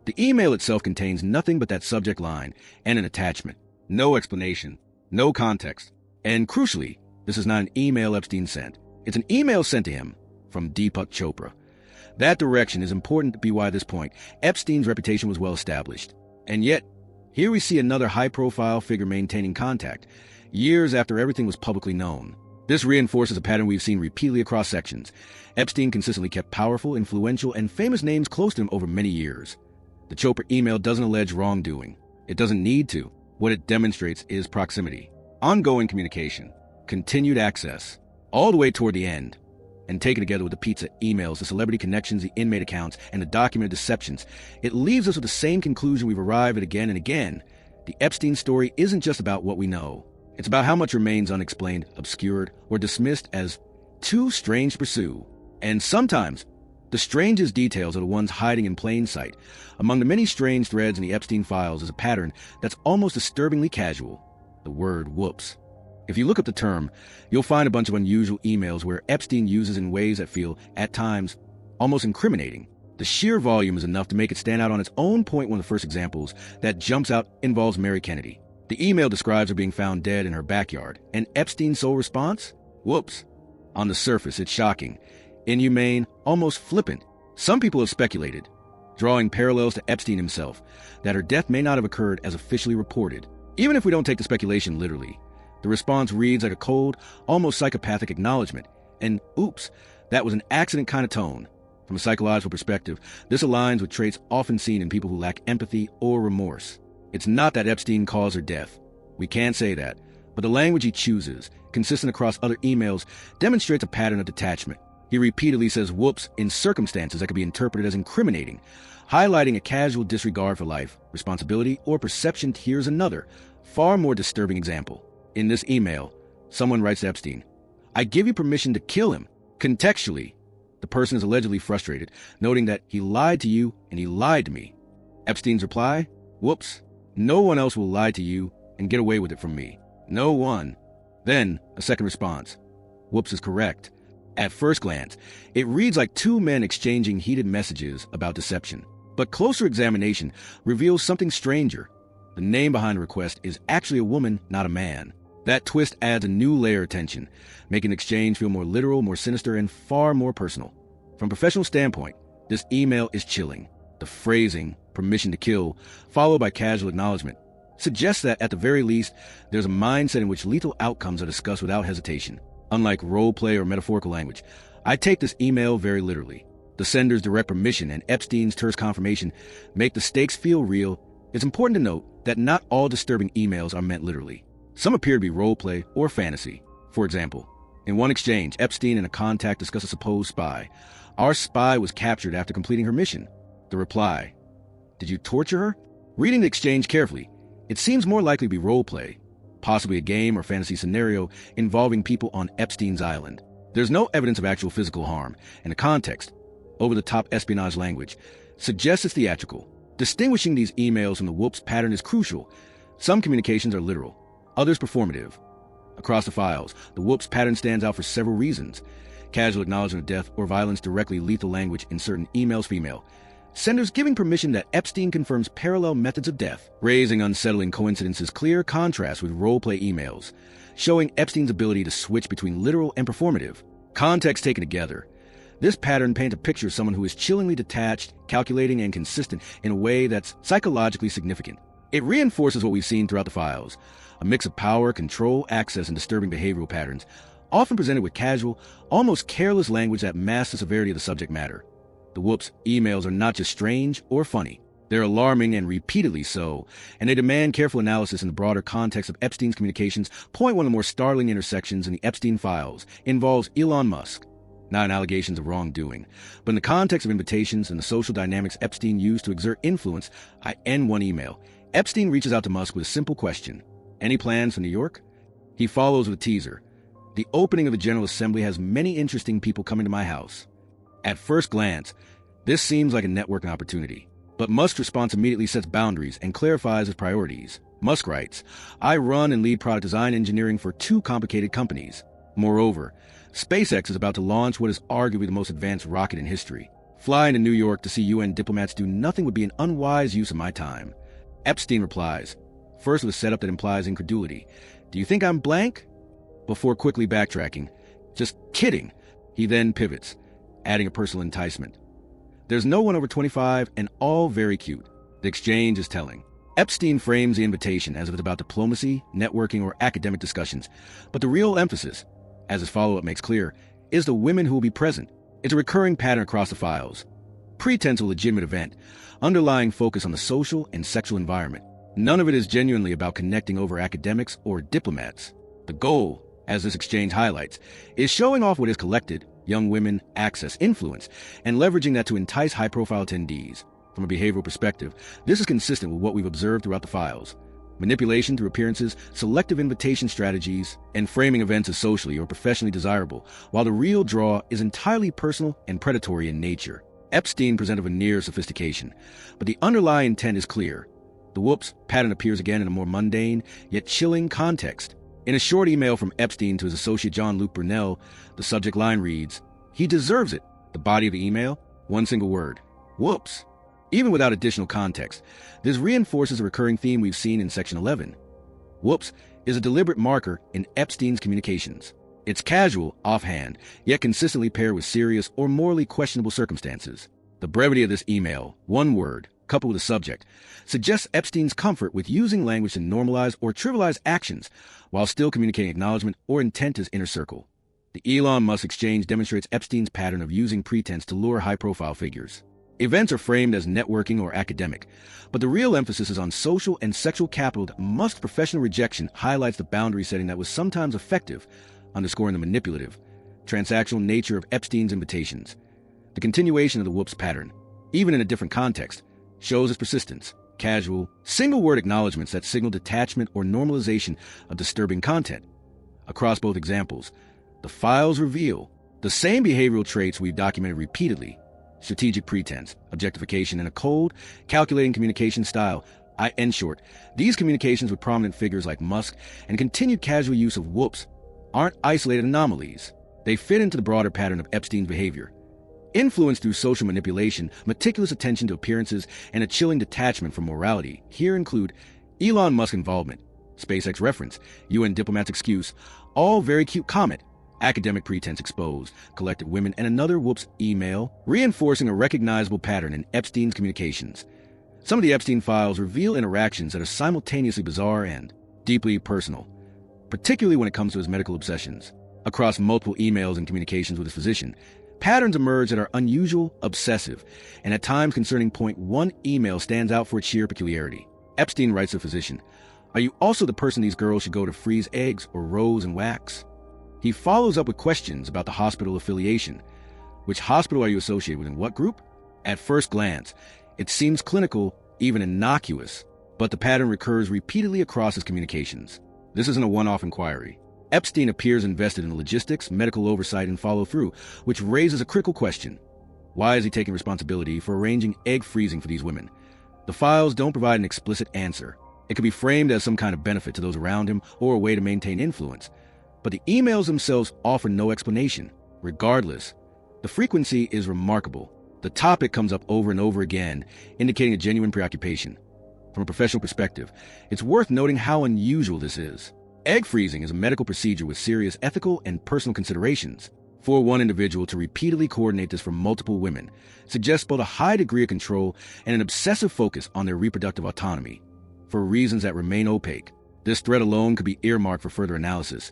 The email itself contains nothing but that subject line and an attachment. No explanation, no context. And crucially, this is not an email Epstein sent. It's an email sent to him from Deepak Chopra. That direction is important to be why at this point, Epstein's reputation was well established. And yet, here we see another high-profile figure maintaining contact, years after everything was publicly known. This reinforces a pattern we've seen repeatedly across sections. Epstein consistently kept powerful, influential, and famous names close to him over many years. The Chopra email doesn't allege wrongdoing. It doesn't need to. What it demonstrates is proximity, ongoing communication, continued access, all the way toward the end. And taken together with the pizza emails, the celebrity connections, the inmate accounts, and the documented deceptions, it leaves us with the same conclusion we've arrived at again and again. The Epstein story isn't just about what we know. It's about how much remains unexplained, obscured, or dismissed as too strange to pursue. And sometimes, the strangest details are the ones hiding in plain sight. Among the many strange threads in the Epstein files is a pattern that's almost disturbingly casual. The word whoops. If you look up the term, you'll find a bunch of unusual emails where Epstein uses in ways that feel, at times, almost incriminating. The sheer volume is enough to make it stand out on its own point. One of the first examples that jumps out involves Mary Kennedy. The email describes her being found dead in her backyard, and Epstein's sole response? Whoops. On the surface, it's shocking, inhumane, almost flippant. Some people have speculated, drawing parallels to Epstein himself, that her death may not have occurred as officially reported. Even if we don't take the speculation literally, the response reads like a cold, almost psychopathic acknowledgement. And oops, that was an accident kind of tone. From a psychological perspective, this aligns with traits often seen in people who lack empathy or remorse. It's not that Epstein caused her death. We can't say that. But the language he chooses, consistent across other emails, demonstrates a pattern of detachment. He repeatedly says whoops in circumstances that could be interpreted as incriminating, highlighting a casual disregard for life, responsibility, or perception. Here's another, far more disturbing example. In this email, someone writes to Epstein, I give you permission to kill him. Contextually, the person is allegedly frustrated, noting that he lied to you and he lied to me. Epstein's reply, whoops, no one else will lie to you and get away with it from me. No one. Then, a second response. Whoops is correct. At first glance, it reads like two men exchanging heated messages about deception. But closer examination reveals something stranger. The name behind the request is actually a woman, not a man. That twist adds a new layer of tension, making the exchange feel more literal, more sinister, and far more personal. From a professional standpoint, this email is chilling. The phrasing, permission to kill, followed by casual acknowledgement, suggests that, at the very least, there's a mindset in which lethal outcomes are discussed without hesitation. Unlike role play or metaphorical language, I take this email very literally. The sender's direct permission and Epstein's terse confirmation make the stakes feel real. It's important to note that not all disturbing emails are meant literally. Some appear to be role play or fantasy. For example, in one exchange, Epstein and a contact discuss a supposed spy. Our spy was captured after completing her mission. The reply: did you torture her? Reading the exchange carefully, it seems more likely to be role play, possibly a game or fantasy scenario involving people on Epstein's island. There's no evidence of actual physical harm, and the context, over-the-top espionage language, suggests it's theatrical. Distinguishing these emails from the whoops pattern is crucial. Some communications are literal, others performative. Across the files, the whoops pattern stands out for several reasons. Casual acknowledgement of death or violence, directly lethal language in certain emails, female. Senders giving permission that Epstein confirms parallel methods of death, raising unsettling coincidences, clear contrast with role-play emails, showing Epstein's ability to switch between literal and performative. Context taken together. This pattern paints a picture of someone who is chillingly detached, calculating, and consistent in a way that's psychologically significant. It reinforces what we've seen throughout the files, a mix of power, control, access, and disturbing behavioral patterns, often presented with casual, almost careless language that masks the severity of the subject matter. The whoops emails are not just strange or funny. They're alarming and repeatedly so, and they demand careful analysis in the broader context of Epstein's communications. Point one of the more startling intersections in the Epstein files involves Elon Musk. Not in allegations of wrongdoing, but in the context of invitations and the social dynamics Epstein used to exert influence. I end one email. Epstein reaches out to Musk with a simple question: any plans for New York? He follows with a teaser: the opening of the General Assembly has many interesting people coming to my house. At first glance, this seems like a networking opportunity, but Musk's response immediately sets boundaries and clarifies his priorities. Musk writes, I run and lead product design engineering for 2 complicated companies. Moreover, SpaceX is about to launch what is arguably the most advanced rocket in history. Flying to New York to see UN diplomats do nothing would be an unwise use of my time. Epstein replies, first with a setup that implies incredulity. Do you think I'm blank? Before quickly backtracking. Just kidding. He then pivots, adding a personal enticement. There's no one over 25 and all very cute. The exchange is telling. Epstein frames the invitation as if it's about diplomacy, networking, or academic discussions. But the real emphasis, as his follow-up makes clear, is the women who will be present. It's a recurring pattern across the files. Pretense of a legitimate event, underlying focus on the social and sexual environment. None of it is genuinely about connecting over academics or diplomats. The goal, as this exchange highlights, is showing off what is collected, young women, access, influence, and leveraging that to entice high-profile attendees. From a behavioral perspective, this is consistent with what we've observed throughout the files. Manipulation through appearances, selective invitation strategies, and framing events as socially or professionally desirable, while the real draw is entirely personal and predatory in nature. Epstein presented a veneer of sophistication, but the underlying intent is clear. The whoops pattern appears again in a more mundane, yet chilling context. In a short email from Epstein to his associate Jean-Luc Brunel, the subject line reads, he deserves it. The body of the email, one single word: whoops. Even without additional context, this reinforces a recurring theme we've seen in Section 11. Whoops is a deliberate marker in Epstein's communications. It's casual, offhand, yet consistently paired with serious or morally questionable circumstances. The brevity of this email, one word, coupled with a subject, suggests Epstein's comfort with using language to normalize or trivialize actions while still communicating acknowledgement or intent to his inner circle. The Elon Musk exchange demonstrates Epstein's pattern of using pretense to lure high-profile figures. Events are framed as networking or academic, but the real emphasis is on social and sexual capital. Musk's professional rejection highlights the boundary setting that was sometimes effective, underscoring the manipulative, transactional nature of Epstein's invitations. The continuation of the whoops pattern, even in a different context, shows its persistence. Casual, single-word acknowledgments that signal detachment or normalization of disturbing content. Across both examples, the files reveal the same behavioral traits we've documented repeatedly: strategic pretense, objectification, and a cold, calculating communication style. In short, these communications with prominent figures like Musk and continued casual use of whoops aren't isolated anomalies. They fit into the broader pattern of Epstein's behavior. Influence through social manipulation, meticulous attention to appearances, and a chilling detachment from morality here include Elon Musk involvement, SpaceX reference, UN diplomat's excuse, all very cute comment, academic pretense exposed, collected women, and another whoops email, reinforcing a recognizable pattern in Epstein's communications. Some of the Epstein files reveal interactions that are simultaneously bizarre and deeply personal, particularly when it comes to his medical obsessions. Across multiple emails and communications with his physician, patterns emerge that are unusual, obsessive, and at times concerning point one email stands out for its sheer peculiarity. Epstein writes to the physician, Are you also the person these girls should go to freeze eggs or rose and wax? He follows up with questions about the hospital affiliation. Which hospital are you associated with and what group? At first glance, it seems clinical, even innocuous, but the pattern recurs repeatedly across his communications. This isn't a one-off inquiry. Epstein appears invested in the logistics, medical oversight, and follow-through, which raises a critical question. Why is he taking responsibility for arranging egg freezing for these women? The files don't provide an explicit answer. It could be framed as some kind of benefit to those around him or a way to maintain influence. But the emails themselves offer no explanation. Regardless, the frequency is remarkable. The topic comes up over and over again, indicating a genuine preoccupation. From a professional perspective, it's worth noting how unusual this is. Egg freezing is a medical procedure with serious ethical and personal considerations. For one individual to repeatedly coordinate this for multiple women suggests both a high degree of control and an obsessive focus on their reproductive autonomy. For reasons that remain opaque, this thread alone could be earmarked for further analysis.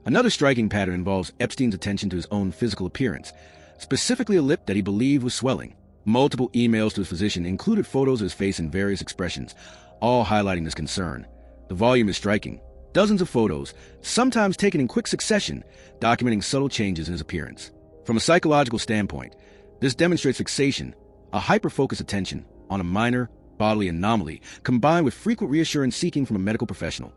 Another striking pattern involves Epstein's attention to his own physical appearance, specifically a lip that he believed was swelling. Multiple emails to his physician included photos of his face in various expressions, all highlighting this concern. The volume is striking. Dozens of photos, sometimes taken in quick succession, documenting subtle changes in his appearance. From a psychological standpoint, this demonstrates fixation, a hyper-focused attention on a minor bodily anomaly, combined with frequent reassurance seeking from a medical professional.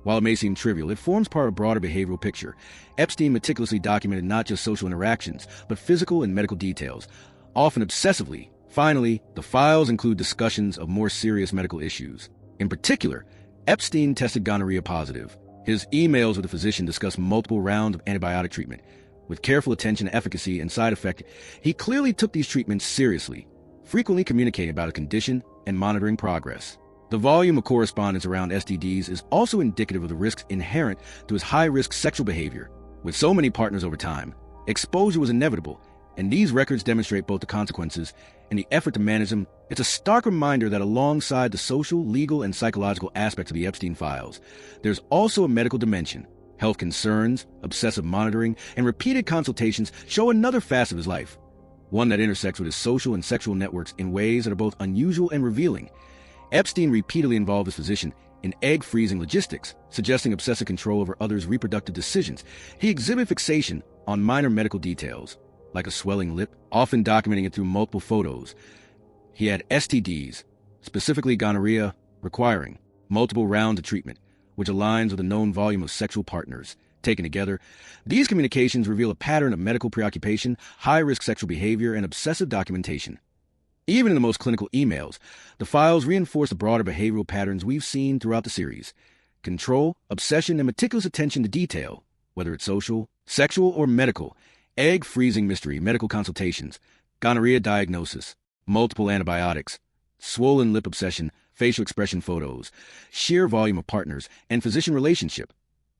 While it may seem trivial, it forms part of a broader behavioral picture. Epstein meticulously documented not just social interactions, but physical and medical details, often obsessively. Finally, the files include discussions of more serious medical issues. In particular, Epstein tested gonorrhea positive. His emails with the physician discuss multiple rounds of antibiotic treatment. With careful attention to efficacy and side effect, he clearly took these treatments seriously, frequently communicating about a condition and monitoring progress. The volume of correspondence around STDs is also indicative of the risks inherent to his high-risk sexual behavior. With so many partners over time, exposure was inevitable, and these records demonstrate both the consequences and the effort to manage them. It's a stark reminder that alongside the social, legal, and psychological aspects of the Epstein files, there's also a medical dimension. Health concerns, obsessive monitoring, and repeated consultations show another facet of his life, one that intersects with his social and sexual networks in ways that are both unusual and revealing. Epstein repeatedly involved his physician in egg freezing logistics, suggesting obsessive control over others' reproductive decisions. He exhibited fixation on minor medical details, like a swelling lip, often documenting it through multiple photos. He had STDs, specifically gonorrhea, requiring multiple rounds of treatment, which aligns with a known volume of sexual partners. Taken together, these communications reveal a pattern of medical preoccupation, high-risk sexual behavior, and obsessive documentation. Even in the most clinical emails, the files reinforce the broader behavioral patterns we've seen throughout the series. Control, obsession, and meticulous attention to detail, whether it's social, sexual, or medical. Egg freezing mystery, medical consultations, gonorrhea diagnosis, multiple antibiotics, swollen lip obsession, facial expression photos, sheer volume of partners, and physician relationship.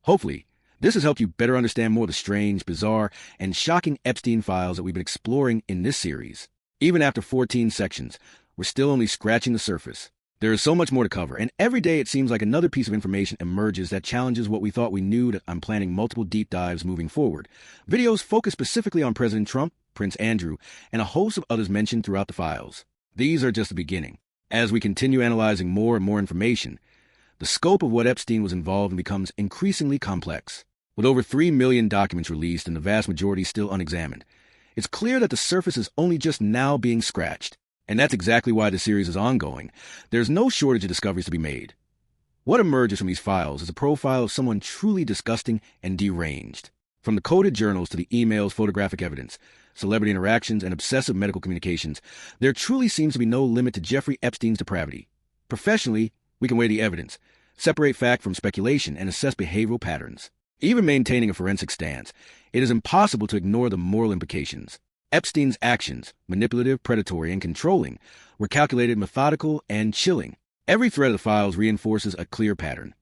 Hopefully, this has helped you better understand more of the strange, bizarre, and shocking Epstein files that we've been exploring in this series. Even after 14 sections, we're still only scratching the surface. There is so much more to cover, and every day it seems like another piece of information emerges that challenges what we thought we knew. That I'm planning multiple deep dives moving forward. Videos focused specifically on President Trump, Prince Andrew, and a host of others mentioned throughout the files. These are just the beginning. As we continue analyzing more and more information, the scope of what Epstein was involved in becomes increasingly complex. With over 3 million documents released and the vast majority still unexamined, it's clear that the surface is only just now being scratched. And that's exactly why the series is ongoing. There's no shortage of discoveries to be made. What emerges from these files is a profile of someone truly disgusting and deranged. From the coded journals to the emails, photographic evidence, celebrity interactions, and obsessive medical communications, there truly seems to be no limit to Jeffrey Epstein's depravity. Professionally, we can weigh the evidence, separate fact from speculation, and assess behavioral patterns. Even maintaining a forensic stance, it is impossible to ignore the moral implications. Epstein's actions, manipulative, predatory, and controlling, were calculated, methodical, and chilling. Every thread of the files reinforces a clear pattern.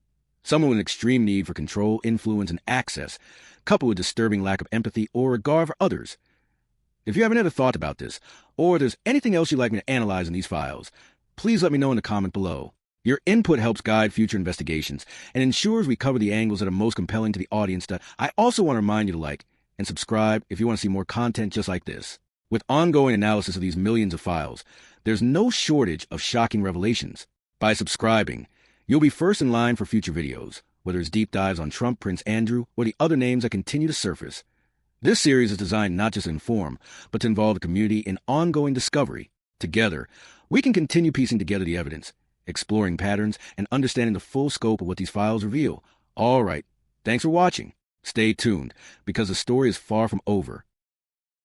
Someone with an extreme need for control, influence, and access, coupled with disturbing lack of empathy or regard for others. If you haven't ever thought about this, or there's anything else you'd like me to analyze in these files, please let me know in the comment below. Your input helps guide future investigations and ensures we cover the angles that are most compelling to the audience. I also want to remind you to like and subscribe if you want to see more content just like this. With ongoing analysis of these millions of files, there's no shortage of shocking revelations. By subscribing, You'll be first in line for future videos, whether it's deep dives on Trump, Prince Andrew, or the other names that continue to surface. This series is designed not just to inform, but to involve the community in ongoing discovery. Together, we can continue piecing together the evidence, exploring patterns, and understanding the full scope of what these files reveal. All right, thanks for watching. Stay tuned, because the story is far from over.